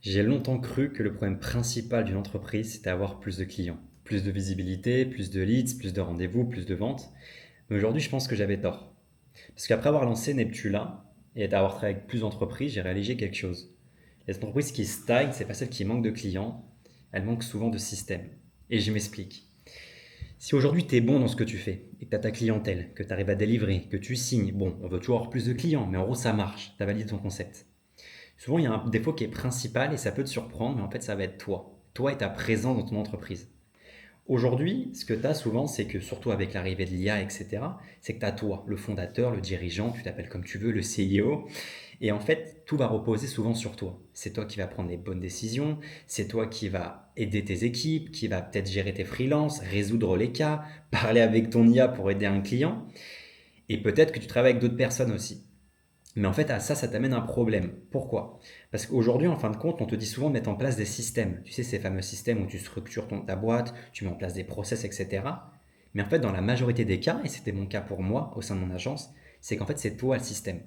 J'ai longtemps cru que le problème principal d'une entreprise, c'était avoir plus de clients, plus de visibilité, plus de leads, plus de rendez-vous, plus de ventes. Mais aujourd'hui, je pense que j'avais tort. Parce qu'après avoir lancé Neptula et avoir travaillé avec plus d'entreprises, j'ai réalisé quelque chose. Les entreprises qui stagnent, c'est pas celles qui manquent de clients, elles manquent souvent de système. Et je m'explique. Si aujourd'hui tu es bon dans ce que tu fais, et que tu as ta clientèle, que tu arrives à délivrer, que tu signes, bon, on veut toujours avoir plus de clients, mais en gros ça marche, tu as validé ton concept. Souvent, il y a un défaut qui est principal et ça peut te surprendre, mais en fait, ça va être toi. Toi et ta présence dans ton entreprise. Aujourd'hui, ce que tu as souvent, c'est que surtout avec l'arrivée de l'IA, etc., c'est que tu as toi, le fondateur, le dirigeant, tu t'appelles comme tu veux, le CEO. Et en fait, tout va reposer souvent sur toi. C'est toi qui vas prendre les bonnes décisions, c'est toi qui va aider tes équipes, qui va peut-être gérer tes freelances, résoudre les cas, parler avec ton IA pour aider un client. Et peut-être que tu travailles avec d'autres personnes aussi. Mais en fait, à ça, ça t'amène un problème. Pourquoi? Parce qu'aujourd'hui, en fin de compte, on te dit souvent de mettre en place des systèmes. Tu sais, ces fameux systèmes où tu structures ta boîte, tu mets en place des process, etc. Mais en fait, dans la majorité des cas, et c'était mon cas pour moi au sein de mon agence, c'est qu'en fait, c'est toi le système.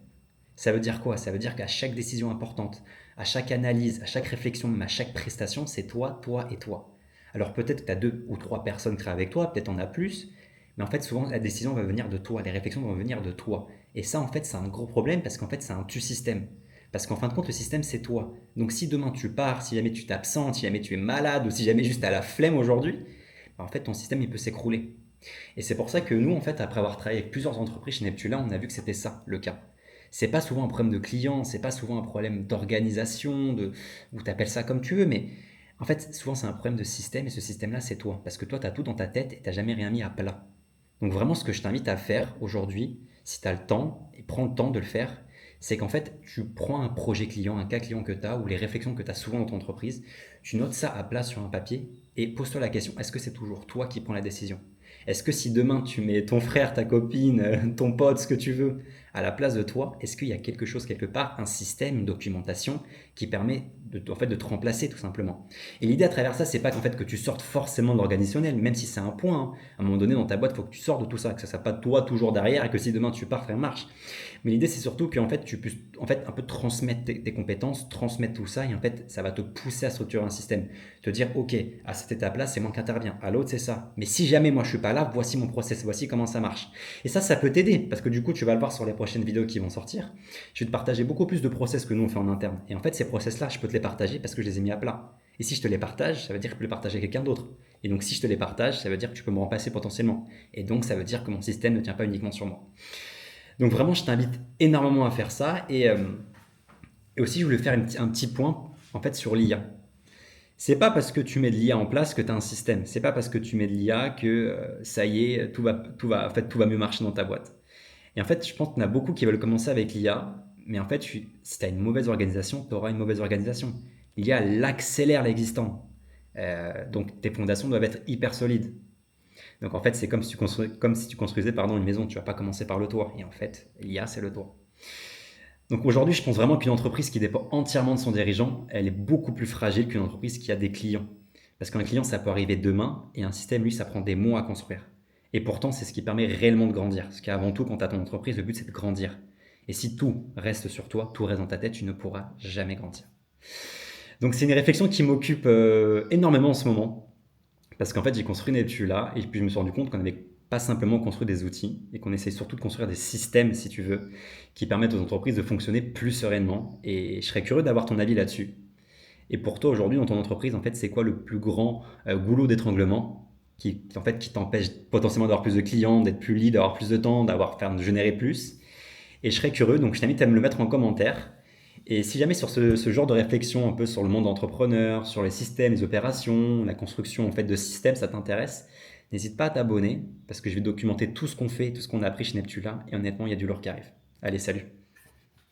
Ça veut dire quoi? Ça veut dire qu'à chaque décision importante, à chaque analyse, à chaque réflexion, même à chaque prestation, c'est toi, toi et toi. Alors peut-être que tu as deux ou trois personnes qui travaillent avec toi, peut-être en as plus, mais en fait, souvent, la décision va venir de toi, les réflexions vont venir de toi. Et ça, en fait, c'est un gros problème parce qu'en fait, c'est un tu-système. Parce qu'en fin de compte, le système, c'est toi. Donc si demain tu pars, si jamais tu t'absentes, si jamais tu es malade ou si jamais juste à la flemme aujourd'hui, bah, en fait, ton système, il peut s'écrouler. Et c'est pour ça que nous, en fait, après avoir travaillé avec plusieurs entreprises chez Neptula, on a vu que c'était ça, le cas. C'est pas souvent un problème de client, c'est pas souvent un problème d'organisation, ou tu appelles ça comme tu veux, mais en fait, souvent c'est un problème de système et ce système-là, c'est toi. Parce que toi, tu as tout dans ta tête et tu jamais rien mis à plat. Donc vraiment, ce que je t'invite à faire aujourd'hui, si tu as le temps, et prends le temps de le faire, c'est qu'en fait, tu prends un projet client, un cas client que tu as, ou les réflexions que tu as souvent dans ton entreprise, tu notes ça à plat sur un papier et pose-toi la question, est-ce que c'est toujours toi qui prends la décision? Est-ce que si demain tu mets ton frère, ta copine, ton pote, ce que tu veux, à la place de toi, est-ce qu'il y a quelque chose quelque part, un système, une documentation qui permet en fait, de te remplacer tout simplement? Et l'idée à travers ça, c'est pas qu'en fait que tu sortes forcément de l'organisationnel, même si c'est un point, hein. À un moment donné dans ta boîte, il faut que tu sortes de tout ça, que ça soit pas toi toujours derrière et que si demain tu pars, ça marche. Mais l'idée, c'est surtout qu'en fait, tu puisses en fait, un peu transmettre tes compétences, transmettre tout ça, et en fait, ça va te pousser à structurer un système. Te dire, ok, à cette étape-là, c'est moi qui interviens, à l'autre, c'est ça. Mais si jamais moi je suis pas là, voici mon process, voici comment ça marche. Et ça peut t'aider, parce que du coup, tu vas le voir sur les prochaines vidéos qui vont sortir. Je vais te partager beaucoup plus de process que nous on fait en interne. Et en fait, ces process-là, je peux te les partager parce que je les ai mis à plat. Et si je te les partage, ça veut dire que je peux les partager à quelqu'un d'autre. Et donc, si je te les partage, ça veut dire que tu peux me remplacer potentiellement. Et donc, ça veut dire que mon système ne tient pas uniquement sur moi. Donc vraiment, je t'invite énormément à faire ça. Et aussi, je voulais faire un petit point en fait sur l'IA. C'est pas parce que tu mets de l'IA en place que tu as un système. C'est pas parce que tu mets de l'IA que ça y est, en fait, tout va mieux marcher dans ta boîte. Et en fait, je pense qu'il y en a beaucoup qui veulent commencer avec l'IA, mais en fait, si tu as une mauvaise organisation, tu auras une mauvaise organisation. L'IA, elle accélère l'existant. Donc tes fondations doivent être hyper solides. Donc en fait, c'est comme si tu construisais une maison. Tu vas pas commencer par le toit. Et en fait, l'IA, c'est le toit. Donc aujourd'hui, je pense vraiment qu'une entreprise qui dépend entièrement de son dirigeant, elle est beaucoup plus fragile qu'une entreprise qui a des clients. Parce qu'un client, ça peut arriver demain, et un système, lui, ça prend des mois à construire. Et pourtant, c'est ce qui permet réellement de grandir. Parce qu'avant tout, quand tu as ton entreprise, le but, c'est de grandir. Et si tout reste sur toi, tout reste dans ta tête, tu ne pourras jamais grandir. Donc c'est une réflexion qui m'occupe énormément en ce moment. Parce qu'en fait, j'ai construit une étude là, et puis je me suis rendu compte qu'on n'avait pas simplement construit des outils, et qu'on essaye surtout de construire des systèmes, si tu veux, qui permettent aux entreprises de fonctionner plus sereinement. Et je serais curieux d'avoir ton avis là-dessus. Et pour toi, aujourd'hui, dans ton entreprise, en fait, c'est quoi le plus grand goulot d'étranglement en fait, qui t'empêche potentiellement d'avoir plus de clients, d'être plus lead, d'avoir plus de temps, de générer plus? Et je serais curieux, donc je t'invite à me le mettre en commentaire. Et si jamais sur ce genre de réflexion un peu sur le monde entrepreneur, sur les systèmes, les opérations, la construction en fait de systèmes, ça t'intéresse, n'hésite pas à t'abonner parce que je vais documenter tout ce qu'on fait, tout ce qu'on a appris chez Neptula et honnêtement, il y a du lourd qui arrive. Allez, salut!